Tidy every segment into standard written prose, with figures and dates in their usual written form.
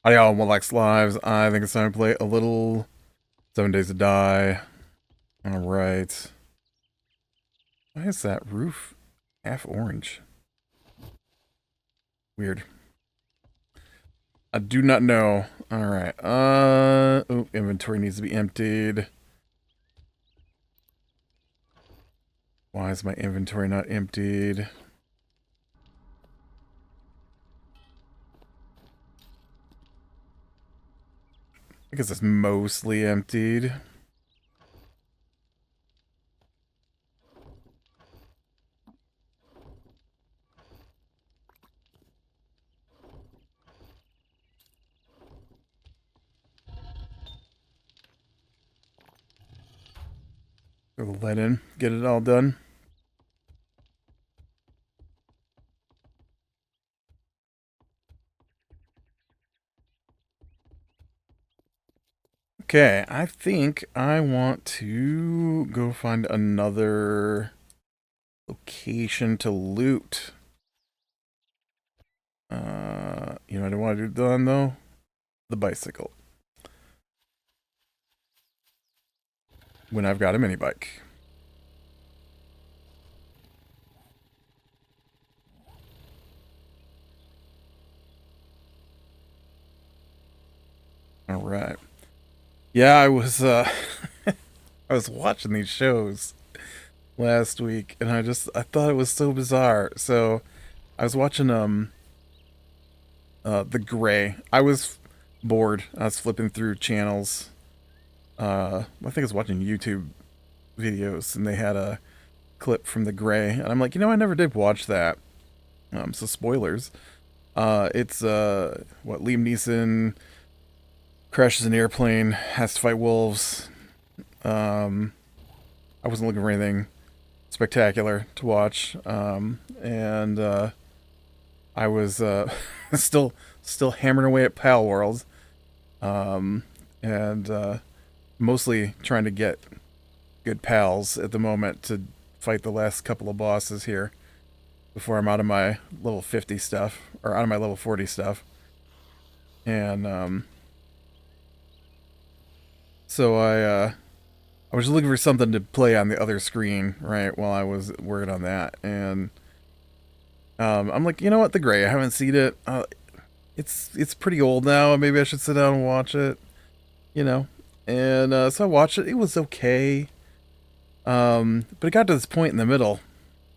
Hi y'all, Molex Lives. I think it's time to play a little 7 Days to Die. Alright. Why is that roof half orange? Weird. I do not know. Alright. Oh, inventory needs to be emptied. Why is my inventory not emptied? I guess it's mostly emptied. Throw the lead in, get it all done. Okay, I think I want to go find another location to loot. You know what I want to do done though? The bicycle. When I've got a mini bike. All right. Yeah, I was I was watching these shows last week and I thought it was so bizarre. So I was watching The Gray. I was bored. I was flipping through channels. I think I was watching YouTube videos and they had a clip from The Gray and I'm like, you know, I never did watch that. So spoilers. It's what Liam Neeson crashes an airplane, has to fight wolves. I wasn't looking for anything spectacular to watch, and I was still hammering away at Pal World, and mostly trying to get good pals at the moment to fight the last couple of bosses here before I'm out of my level 50 stuff or out of my level 40 stuff, and so I was looking for something to play on the other screen, right, while I was working on that. And I'm like, you know what, The Gray, I haven't seen it. It's pretty old now. Maybe I should sit down and watch it, you know. And so I watched it. It was okay. But it got to this point in the middle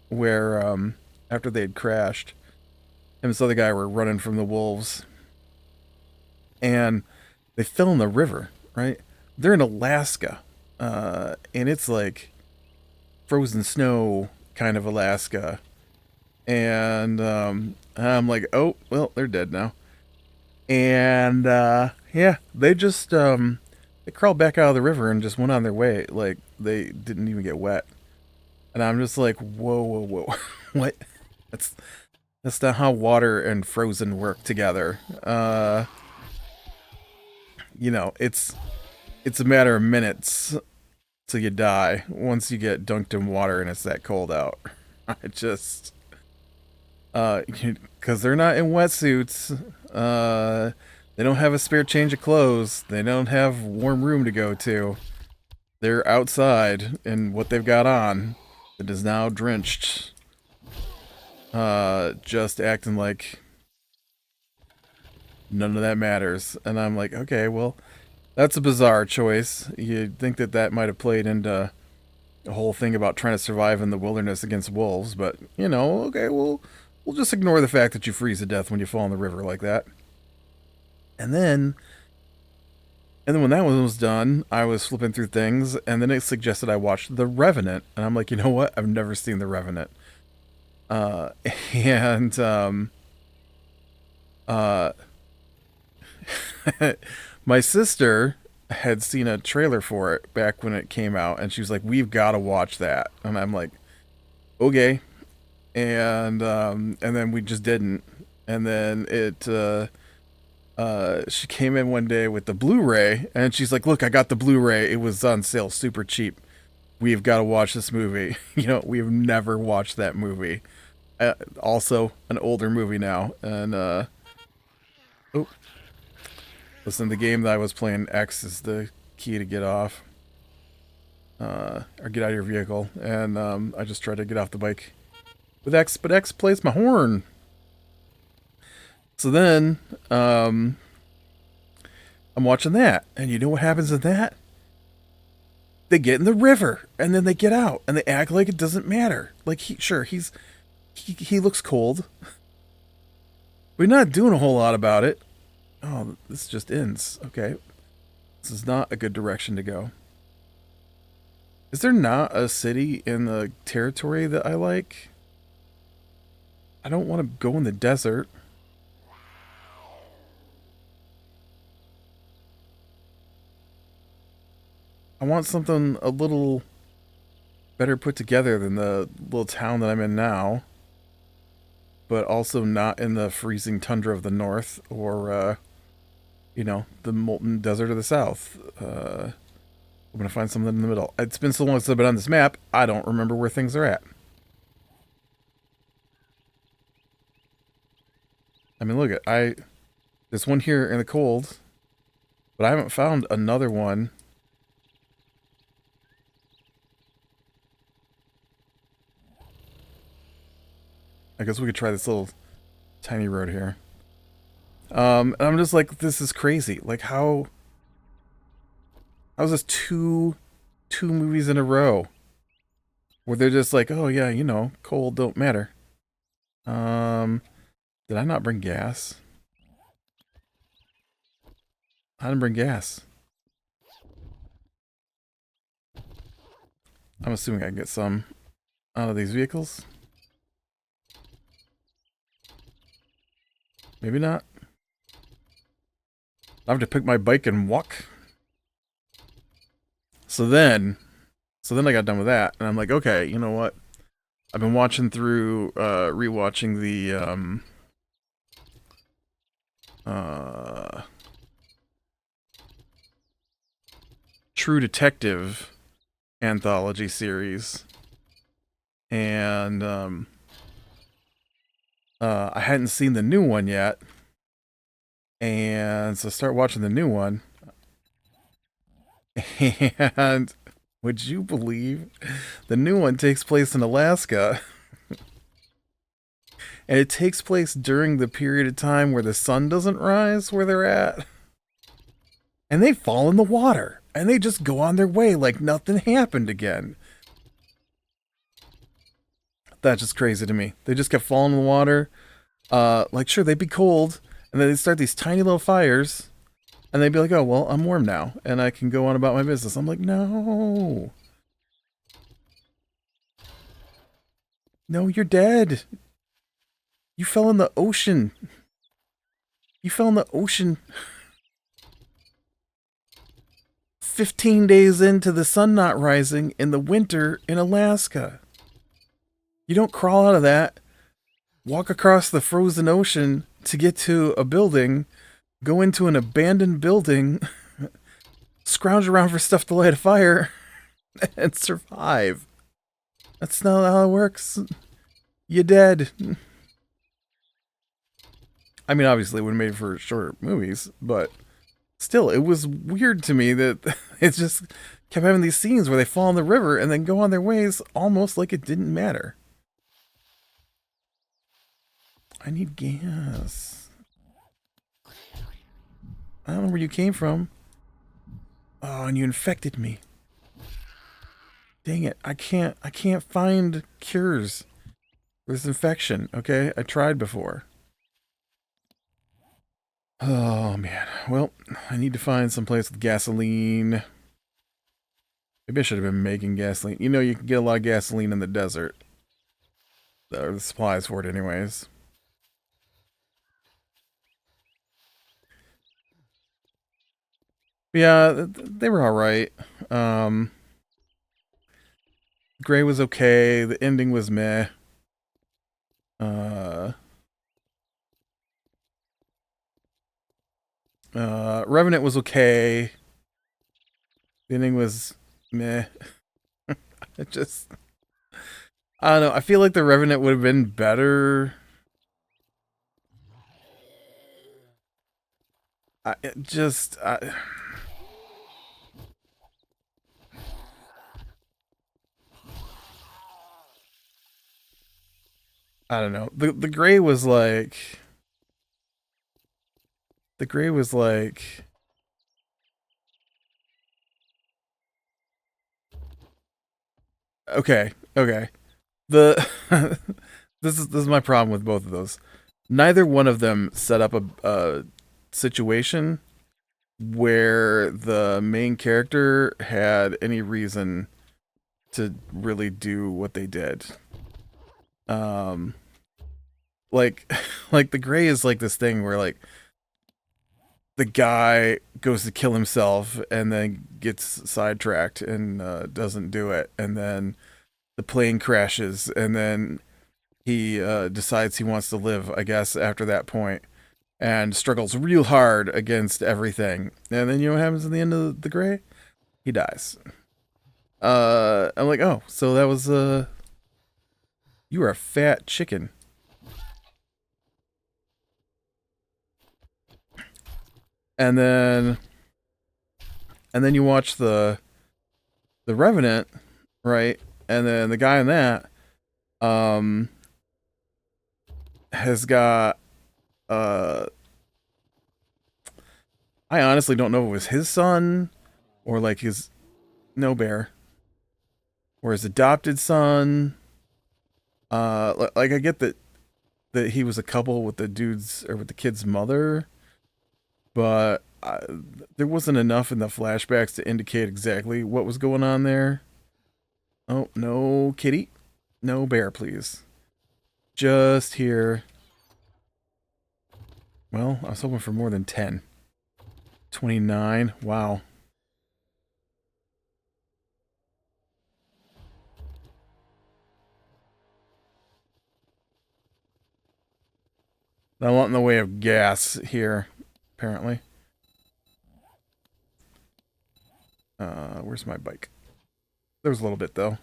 where after they had crashed, him and this other guy were running from the wolves. And they fell in the river, right? They're in Alaska. And it's like frozen snow kind of Alaska. And I'm like, oh, well, they're dead now. And yeah, they just they crawled back out of the river and just went on their way. Like they didn't even get wet. And I'm just like, whoa, whoa, whoa. What? That's not how water and frozen work together. You know, it's a matter of minutes till you die once you get dunked in water and it's that cold out. I just because they're not in wetsuits. They don't have a spare change of clothes. They don't have warm room to go to. They're outside and what they've got on that is now drenched. Just acting like none of that matters. And I'm like, okay, well, that's a bizarre choice. You'd think that that might have played into a whole thing about trying to survive in the wilderness against wolves, but, you know, okay, we'll just ignore the fact that you freeze to death when you fall in the river like that. And then when that one was done, I was flipping through things, and then it suggested I watch The Revenant, and I'm like, you know what? I've never seen The Revenant. And my sister had seen a trailer for it back when it came out, and she was like, we've got to watch that. And I'm like, okay. and then we just didn't. And then she came in one day with the Blu-ray, and she's like, "Look, I got the Blu-ray. It was on sale, super cheap. We've got to watch this movie." We've never watched that movie. Also, an older movie now, and oh, listen, the game that I was playing, X is the key to get off, or get out of your vehicle, and I just tried to get off the bike with X, but X plays my horn. So then, I'm watching that, and you know what happens in that? They get in the river, and then they get out, and they act like it doesn't matter. Like, he looks cold. We're not doing a whole lot about it. Oh, this just ends. Okay. This is not a good direction to go. Is there not a city in the territory that I like? I don't want to go in the desert. I want something a little better put together than the little town that I'm in now, but also not in the freezing tundra of the north or, the molten desert of the south. I'm going to find something in the middle. It's been so long since I've been on this map, I don't remember where things are at. I mean, look, there's one here in the cold, but I haven't found another one. I guess we could try this little tiny road here. And I'm just like, this is crazy. Like, how's this two movies in a row where they're just like, oh yeah, cold don't matter. Did I not bring gas? I didn't bring gas. I'm assuming I can get some out of these vehicles. Maybe not. I have to pick my bike and walk. So then I got done with that, and I'm like, okay, you know what? I've been watching through, rewatching the, True Detective anthology series, and, I hadn't seen the new one yet, and so start watching the new one, and would you believe the new one takes place in Alaska? And it takes place during the period of time where the sun doesn't rise where they're at. And they fall in the water. And they just go on their way like nothing happened again. That's just crazy to me. They just kept falling in the water. Sure, they'd be cold. And then they'd start these tiny little fires. And they'd be like, oh, well, I'm warm now. And I can go on about my business. I'm like, no. No, you're dead. You fell in the ocean. You fell in the ocean. 15 days into the sun not rising in the winter in Alaska. You don't crawl out of that, walk across the frozen ocean to get to a building, go into an abandoned building, scrounge around for stuff to light a fire, and survive. That's not how it works. You're dead. I mean, obviously, it would have made for shorter movies, but still, it was weird to me that it just kept having these scenes where they fall in the river and then go on their ways almost like it didn't matter. I need gas. I don't know where you came from. Oh, and you infected me. Dang it. I can't find cures for this infection, okay? I tried before. Oh, man. Well, I need to find some place with gasoline. Maybe I should have been making gasoline. You can get a lot of gasoline in the desert. Or the supplies for it anyways. Yeah, they were alright. Gray was okay. The ending was meh. Uh, Revenant was okay. The ending was meh. It just, I don't know. I feel like the Revenant would have been better. It just, I don't know. The Gray was like, the Gray was like, okay, okay. The this is my problem with both of those. Neither one of them set up a situation where the main character had any reason to really do what they did. Um, like, like the Gray is like this thing where like the guy goes to kill himself and then gets sidetracked and doesn't do it, and then the plane crashes, and then he decides he wants to live, I guess, after that point, and struggles real hard against everything. And then you know what happens at the end of the Gray? He dies. I'm like, oh, so that was you were a fat chicken. And then you watch the Revenant, right? And then the guy in that um has got uh I honestly don't know if it was his son or like his no bear or his adopted son. Like I get that he was a couple with the dude's or with the kid's mother, but there wasn't enough in the flashbacks to indicate exactly what was going on there. Oh, no kitty. No bear, please. Just here. Well, I was hoping for more than 10. 29. Wow. A lot in the way of gas here, apparently. Where's my bike? There was a little bit, though.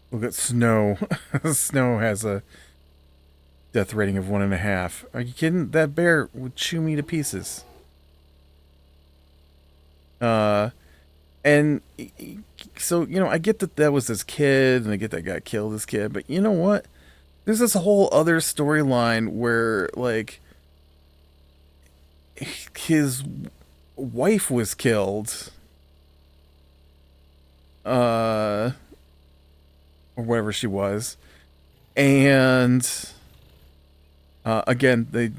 Look at Snow. Snow has a death rating of 1.5. Are you kidding? That bear would chew me to pieces. And so, you know, I get that that was his kid, and I get that guy killed his kid, but you know what? There's this whole other storyline where, like, his wife was killed, uh, or whatever she was, and again,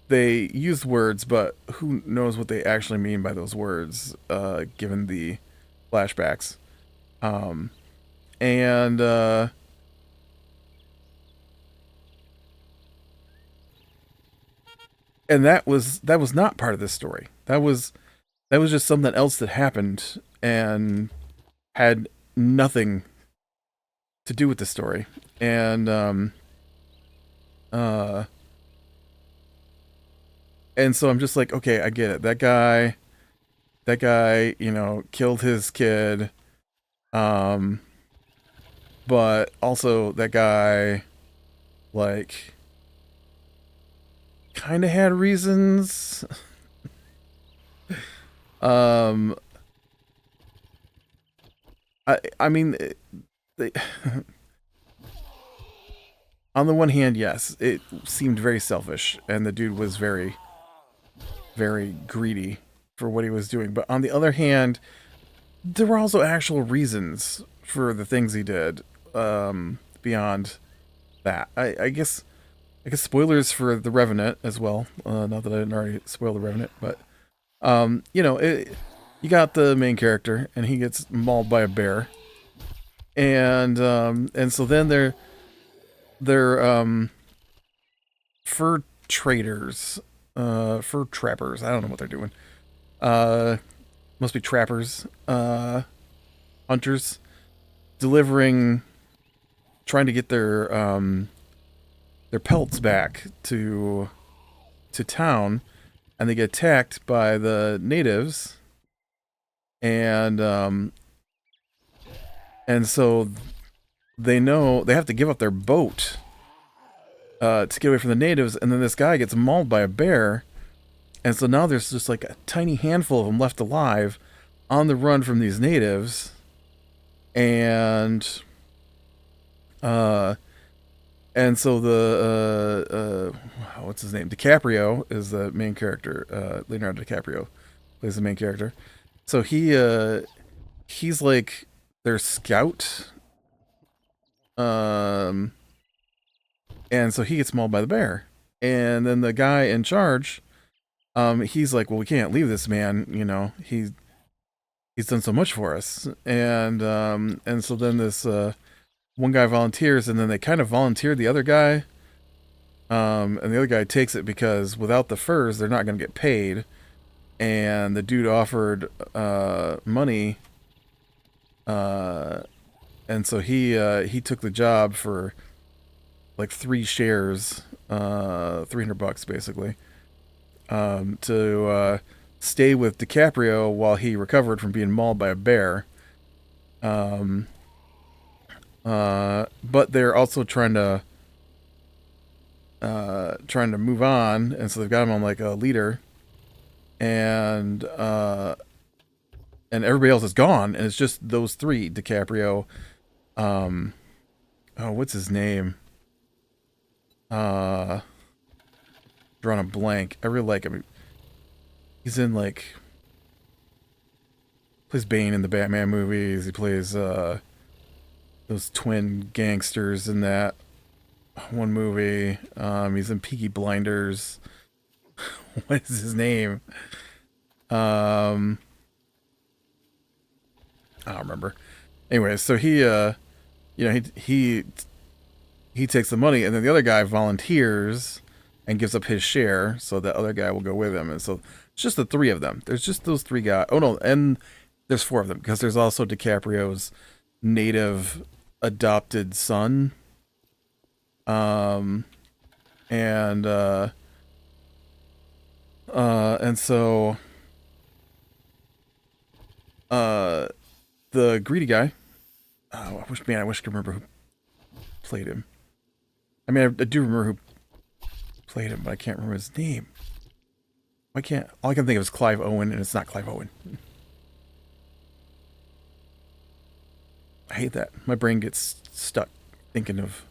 they use words, but who knows what they actually mean by those words, given the flashbacks. Um, and that was not part of this story. That was just something else that happened and had nothing to do with the story. And uh and so I'm just like, okay, I get it. That guy, you know, killed his kid. Um but also that guy like kind of had reasons. um I mean they, on the one hand, yes, it seemed very selfish and the dude was very very greedy for what he was doing. But on the other hand, there were also actual reasons for the things he did, beyond that. I guess spoilers for the Revenant as well. Not that I didn't already spoil the Revenant, but you know, you got the main character and he gets mauled by a bear, and so then they're fur traders, fur trappers. I don't know what they're doing. uh, must be trappers, hunters, delivering, trying to get their pelts back to town, and they get attacked by the natives, and so they know they have to give up their boat to get away from the natives, and then this guy gets mauled by a bear, and so now there's just like a tiny handful of them left alive on the run from these natives, and so the what's his name? DiCaprio is the main character. Leonardo DiCaprio plays the main character. So he's like their scout. And so he gets mauled by the bear. And then the guy in charge, he's like, well, we can't leave this man, he's done so much for us. And so then this one guy volunteers, and then they kind of volunteer the other guy. And the other guy takes it because without the furs, they're not going to get paid. And the dude offered money, and so he took the job for like 3 shares, $300 basically, to stay with DiCaprio while he recovered from being mauled by a bear. But they're also trying to move on, and so they've got him on like a leader, and everybody else is gone, and it's just those 3: DiCaprio, what's his name? Drawing a blank. I really like him. He's in like plays Bane in the Batman movies. He plays those twin gangsters in that one movie. He's in Peaky Blinders. What is his name? I don't remember. Anyway, so he takes the money, and then the other guy volunteers and gives up his share, so the other guy will go with him. And so it's just the 3 of them. There's just those 3 guys. Oh no, and there's 4 of them because there's also DiCaprio's native adopted son. And so the greedy guy. I wish I could remember who played him. I mean, I do remember who played him, but I can't remember his name. All I can think of is Clive Owen, and it's not Clive Owen. I hate that. My brain gets stuck thinking of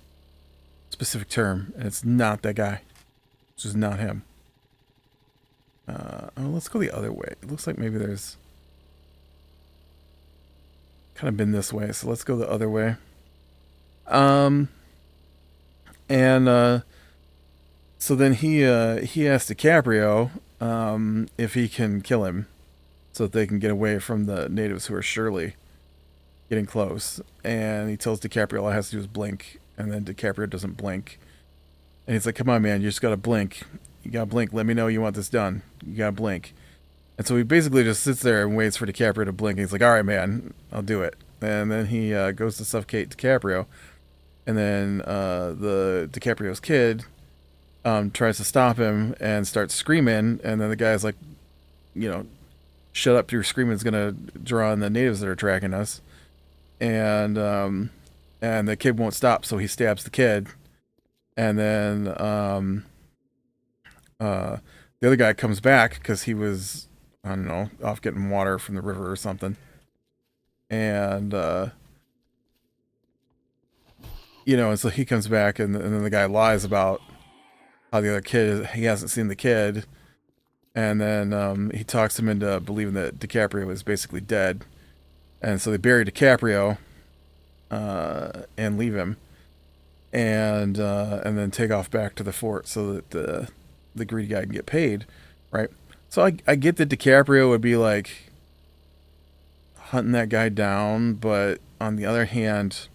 a specific term, and it's not that guy. It's just not him. Let's go the other way. It looks like maybe there's kind of been this way, so let's go the other way. So then he asks DiCaprio if he can kill him so that they can get away from the natives who are surely getting close. And he tells DiCaprio all he has to do is blink, and then DiCaprio doesn't blink. And he's like, come on, man, you just gotta blink. You gotta blink. Let me know you want this done. You gotta blink. And so he basically just sits there and waits for DiCaprio to blink. And he's like, all right, man, I'll do it. And then he goes to suffocate DiCaprio. And then the DiCaprio's kid tries to stop him and starts screaming. And then the guy's like, shut up, your screaming's gonna draw in the natives that are tracking us. And the kid won't stop, so he stabs the kid. And then the other guy comes back because he was, I don't know, off getting water from the river or something. And and so he comes back, and then the guy lies about how the other kid, he hasn't seen the kid. And then he talks him into believing that DiCaprio is basically dead. And so they bury DiCaprio and leave him. And then take off back to the fort so that the greedy guy can get paid, right? So I get that DiCaprio would be like hunting that guy down, but on the other hand,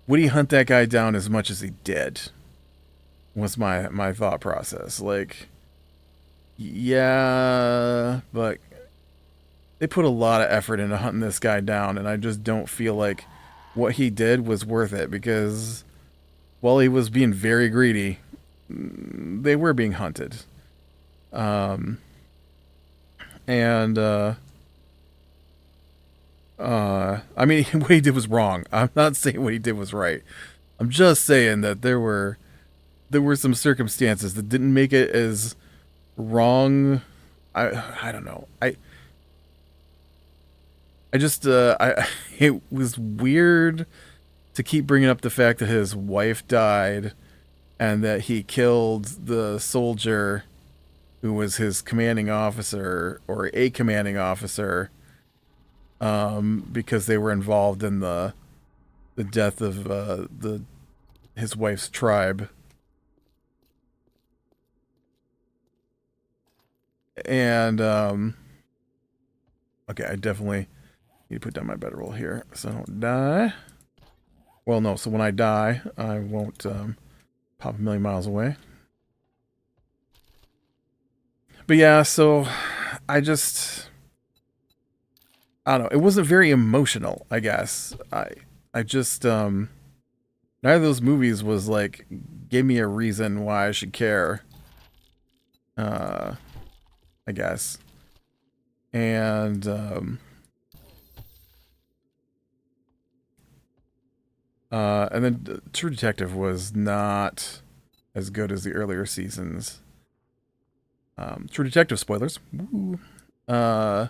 would he hunt that guy down as much as he did? Was my thought process. Like, Yeah, but they put a lot of effort into hunting this guy down, and I just don't feel like what he did was worth it because while he was being very greedy, they were being hunted. Um, and I mean, what he did was wrong. I'm not saying what he did was right. I'm just saying that there were some circumstances that didn't make it as wrong. I don't know. I just it was weird to keep bringing up the fact that his wife died and that he killed the soldier who was his commanding officer or a commanding officer because they were involved in the death of the his wife's tribe. And okay, I definitely need to put down my bedroll here so I don't die. Well, no, so when I die, I won't pop a million miles away. But yeah, so I just I don't know. It wasn't very emotional, I guess. I just neither of those movies was like give me a reason why I should care. Uh I guess. And and then True Detective was not as good as the earlier seasons. True Detective spoilers. Woo. Uh,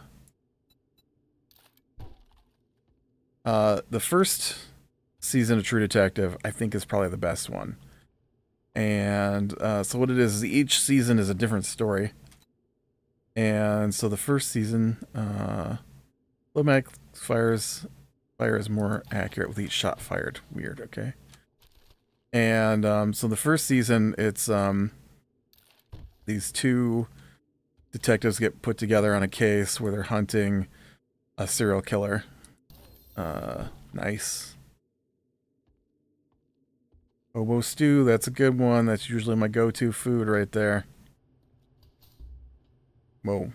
the first season of True Detective, I think, is probably the best one. And so what it is each season is a different story. And so the first season, automatic fire is more accurate with each shot fired. Weird, okay. And so the first season, it's these two detectives get put together on a case where they're hunting a serial killer. Nice. Hobo stew, that's a good one. That's usually my go-to food right there. Whoa.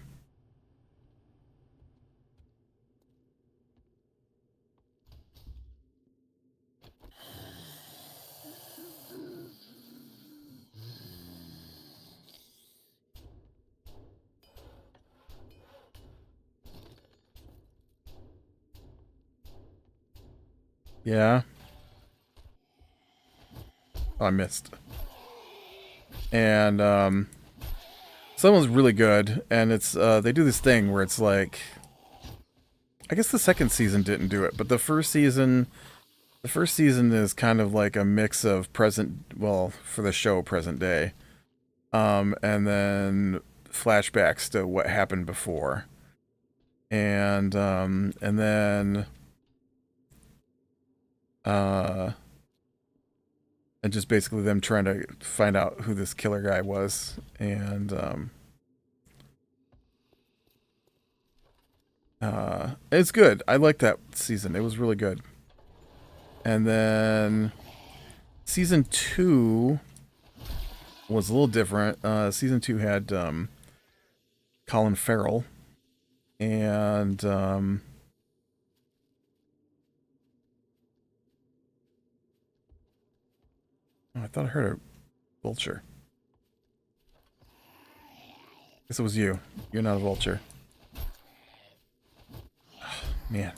Yeah. Oh, I missed. And someone's really good, and it's they do this thing where it's like I guess the second season didn't do it, but the first season is kind of like a mix of well, for the show present day. And then flashbacks to what happened before. And then uh and just basically them trying to find out who this killer guy was. And it's good. I like that season. It was really good. And then season 2 was a little different. Season 2 had Colin Farrell and oh, I thought I heard a vulture. Guess it was you. You're not a vulture. Man.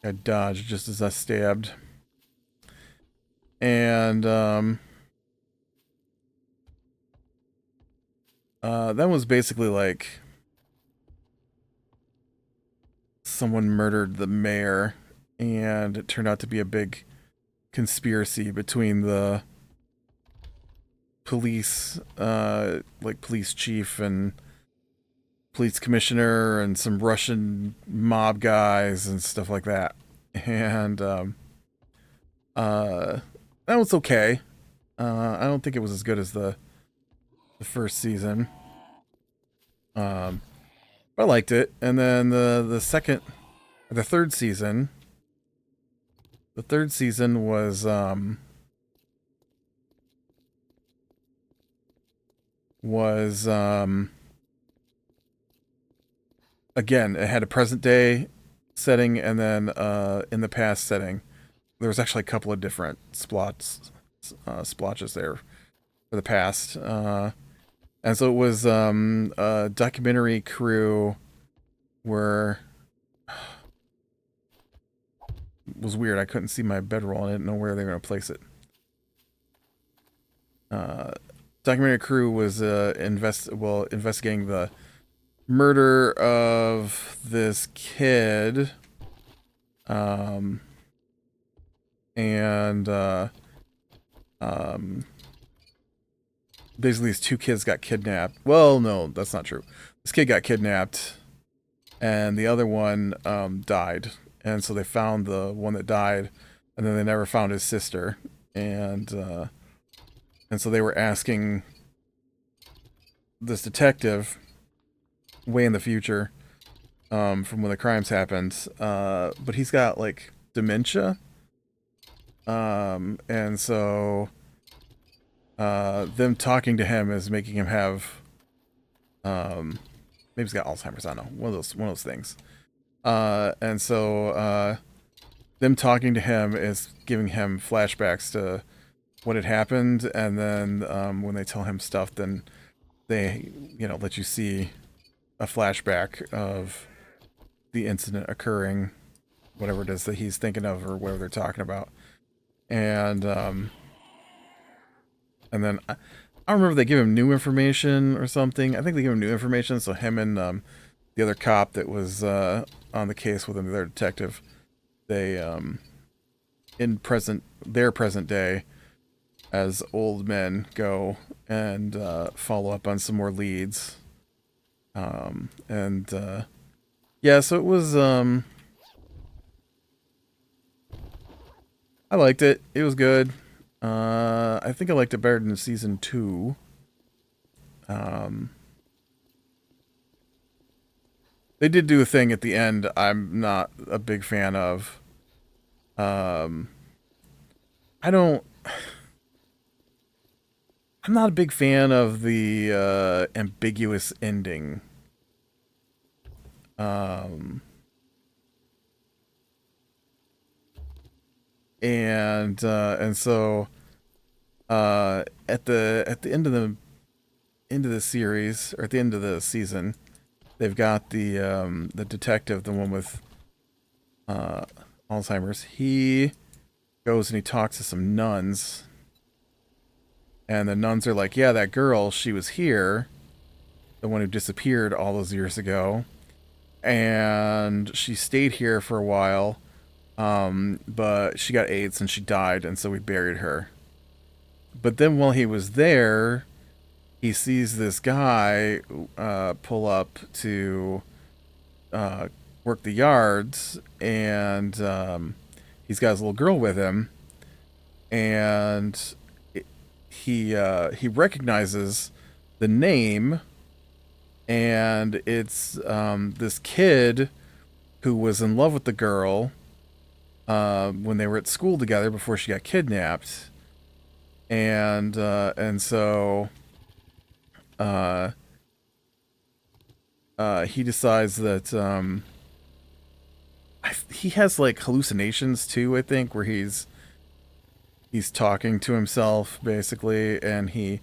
I dodged just as I stabbed. And that was basically like someone murdered the mayor, and it turned out to be a big conspiracy between the police, like police chief and police commissioner, and some Russian mob guys and stuff like that. And that was okay. I don't think it was as good as the first season. I liked it. And then the third season. The third season was again, it had a present day setting and then in the past setting. There was actually a couple of different splotches there for the past. And so it was a documentary crew where it was weird. I couldn't see my bedroll. I didn't know where they were going to place it. Documentary crew was investigating the murder of this kid. Basically these two kids got kidnapped. Well, no, that's not true. This kid got kidnapped and the other one died. And so they found the one that died, and then they never found his sister. And so they were asking this detective way in the future from when the crimes happened. But he's got like dementia. And so them talking to him is making him have maybe he's got Alzheimer's, I don't know, one of those things. And so them talking to him is giving him flashbacks to what had happened, and then when they tell him stuff, then they, let you see a flashback of the incident occurring, whatever it is that he's thinking of or whatever they're talking about. And then I don't remember if they give him new information or something. I think they give him new information, so him and the other cop that was on the case with him, the other detective, they in their present day as old men go and follow up on some more leads. Yeah, so it was I liked it. It was good. I think I liked it better than season 2. They did do a thing at the end I'm not a big fan of. I'm not a big fan of the ambiguous ending. And so at the end of the series, or at the end of the season, they've got the detective, the one with Alzheimer's. He goes and he talks to some nuns, and the nuns are like, yeah, that girl, she was here, the one who disappeared all those years ago, and she stayed here for a while, but she got AIDS and she died, and so we buried her. But then while he was there, he sees this guy pull up to work the yards, and he's got his little girl with him, and he recognizes the name, and it's this kid who was in love with the girl when they were at school together before she got kidnapped, and so he decides that he has like hallucinations too, I think, where he's talking to himself basically, and he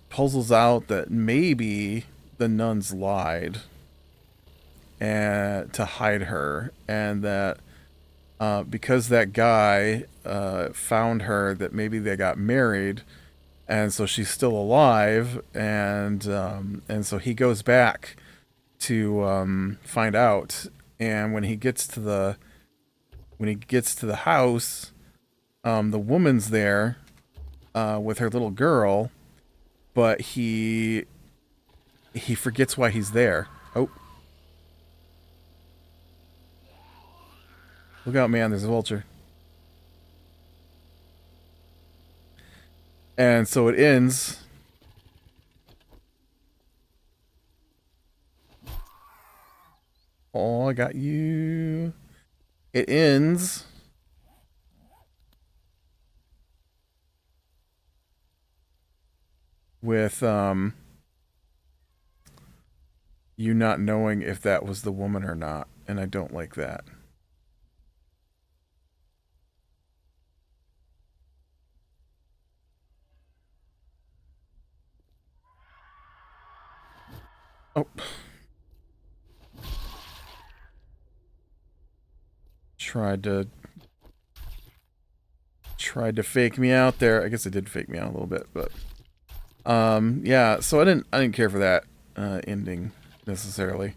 puzzles out that maybe the nuns lied and to hide her, and that because that guy found her, that maybe they got married, and so she's still alive, and so he goes back to find out, and when he gets to the house, the woman's there with her little girl, but he forgets why he's there. Oh. Look out, man, there's a vulture. And so it ends. Oh, I got you. It ends with you not knowing if that was the woman or not, and I don't like that. Oh. Tried to fake me out there. I guess it did fake me out a little bit, but yeah, so I didn't care for that ending necessarily.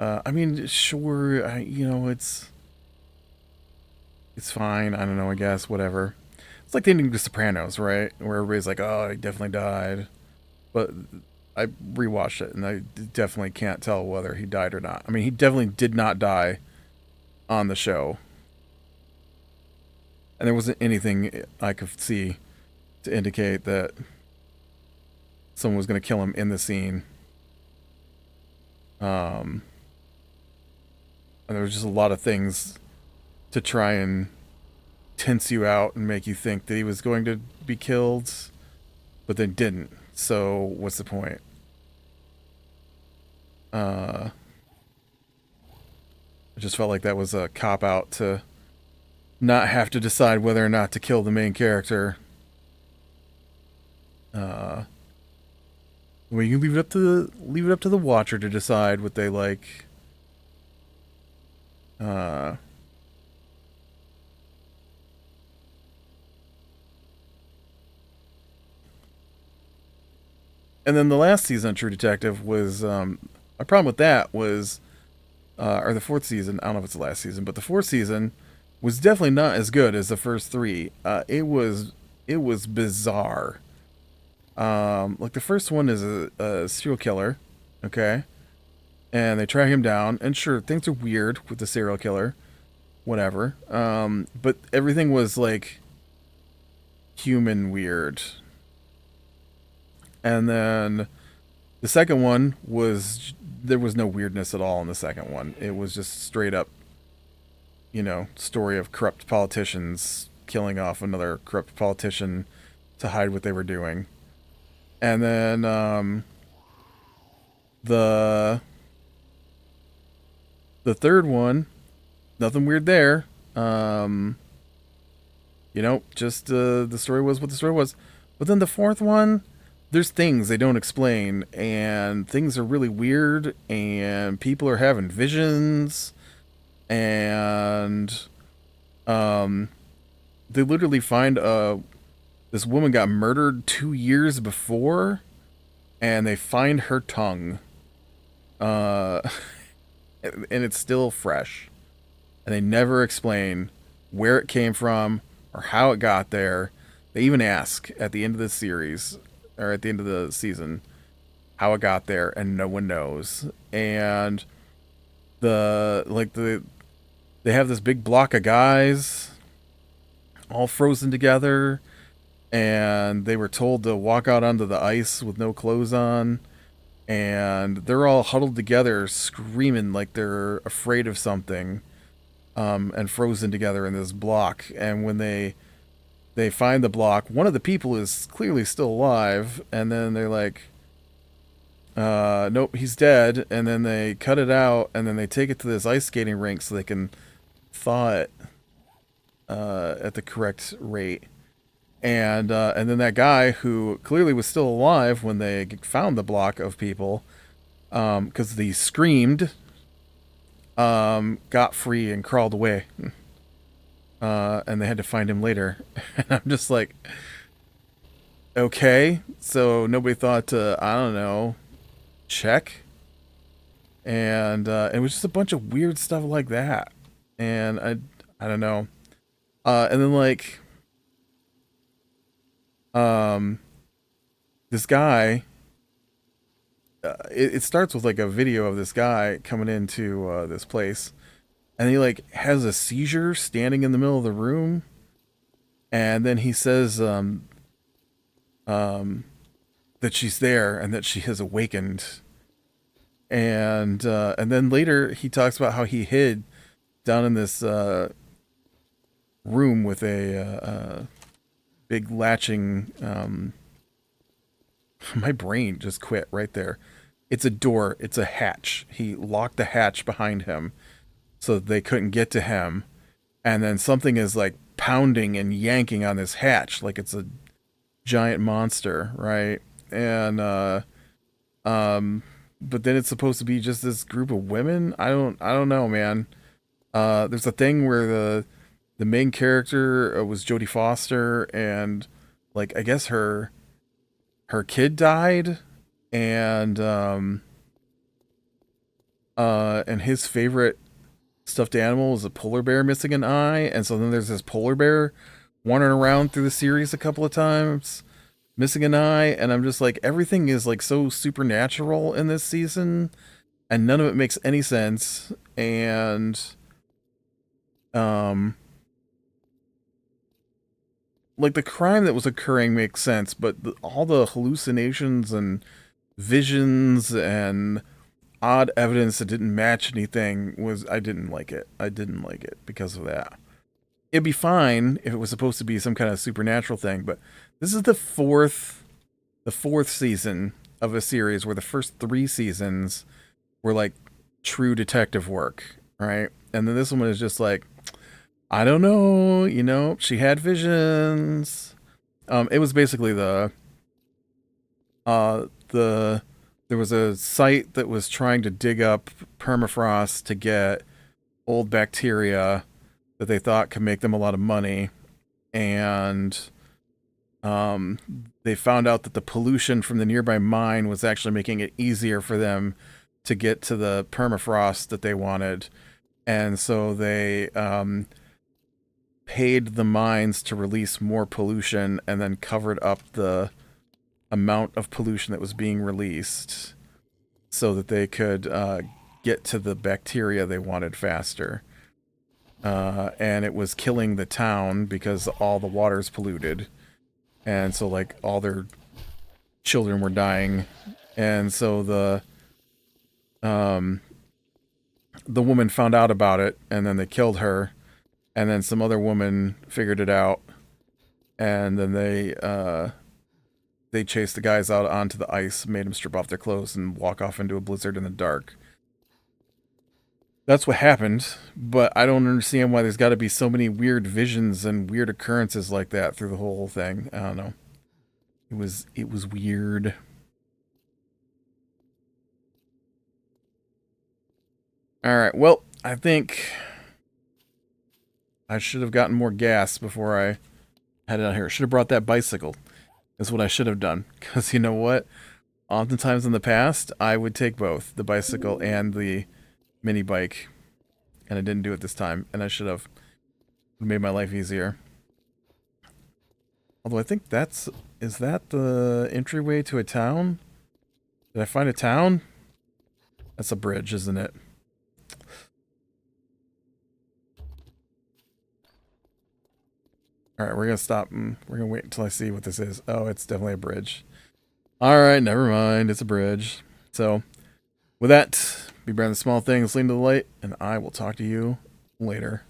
I mean, sure, it's fine. I don't know, I guess, whatever. It's like the ending of The Sopranos, right? Where everybody's like, "Oh, he definitely died." But I rewatched it and I definitely can't tell whether he died or not. I mean, he definitely did not die on the show. And there wasn't anything I could see to indicate that someone was going to kill him in the scene. And there was just a lot of things to try and tense you out and make you think that he was going to be killed, but then didn't. So what's the point? I just felt like that was a cop out to not have to decide whether or not to kill the main character. Well, you leave it up to the watcher to decide what they like. And then the last season of True Detective was my problem with that was or the fourth season. I don't know if it's the last season, but the fourth season was definitely not as good as the first three. It was bizarre. Like the first one is a serial killer, okay, and they track him down, and sure, things are weird with the serial killer, whatever. But everything was like human weird. And then the second one was there was no weirdness at all in the second one. It was just straight up, story of corrupt politicians killing off another corrupt politician to hide what they were doing. And then the third one, nothing weird there. Just the story was what the story was. But then the fourth one, there's things they don't explain, and things are really weird, and people are having visions, and they literally find this woman got murdered 2 years before, and they find her tongue, and it's still fresh, and they never explain where it came from or how it got there. They even ask at the end of the series or at the end of the season how it got there, and no one knows. And they have this big block of guys all frozen together, and they were told to walk out onto the ice with no clothes on, and they're all huddled together screaming like they're afraid of something, and frozen together in this block. And when they find the block, one of the people is clearly still alive, and then they're like, nope, he's dead. And then they cut it out, and then they take it to this ice skating rink so they can thaw it at the correct rate. And then that guy who clearly was still alive when they found the block of people, because they screamed, got free and crawled away. And they had to find him later. And I'm just like, okay, so nobody thought to, I don't know, check. And it was just a bunch of weird stuff like that. And I don't know. And then like, this guy, it starts with like a video of this guy coming into this place, and he like has a seizure standing in the middle of the room, and then he says that she's there and that she has awakened, and then later he talks about how he hid down in this room with a big latching My brain just quit right there. It's a door. It's a hatch. He locked the hatch behind him so that they couldn't get to him. And then something is like pounding and yanking on this hatch like it's a giant monster, right? And but then it's supposed to be just this group of women. I don't know, man. There's a thing where the main character was Jodie Foster, and like I guess her kid died, and and his favorite stuffed animal is a polar bear missing an eye, and so then there's this polar bear wandering around through the series a couple of times missing an eye, and I'm just like, everything is like so supernatural in this season and none of it makes any sense. And um like the crime that was occurring makes sense, but all the hallucinations and visions and odd evidence that didn't match anything was, I didn't like it. I didn't like it because of that. It'd be fine if it was supposed to be some kind of supernatural thing, but this is the fourth season of a series where the first 3 seasons were like true detective work, right? And then this one is just like, I don't know, she had visions. It was basically the there was a site that was trying to dig up permafrost to get old bacteria that they thought could make them a lot of money, and they found out that the pollution from the nearby mine was actually making it easier for them to get to the permafrost that they wanted, and so they paid the mines to release more pollution and then covered up the amount of pollution that was being released so that they could get to the bacteria they wanted faster. And it was killing the town because all the water's polluted. And so, like, all their children were dying. And so the woman found out about it, and then they killed her. And then some other woman figured it out. And then they chased the guys out onto the ice, made them strip off their clothes, and walk off into a blizzard in the dark. That's what happened, but I don't understand why there's got to be so many weird visions and weird occurrences like that through the whole thing. I don't know. It was weird. All right. Well, I think I should have gotten more gas before I headed out here. I should have brought that bicycle. Is what I should have done. Because you know what? Oftentimes in the past, I would take both the bicycle and the mini bike, and I didn't do it this time, and I should have made my life easier. Although I think is that the entryway to a town? Did I find a town? That's a bridge, isn't it? Alright, we're gonna stop and we're gonna wait until I see what this is. Oh, it's definitely a bridge. Alright, never mind, it's a bridge. So, with that, be brave in the small things, lean to the light, and I will talk to you later.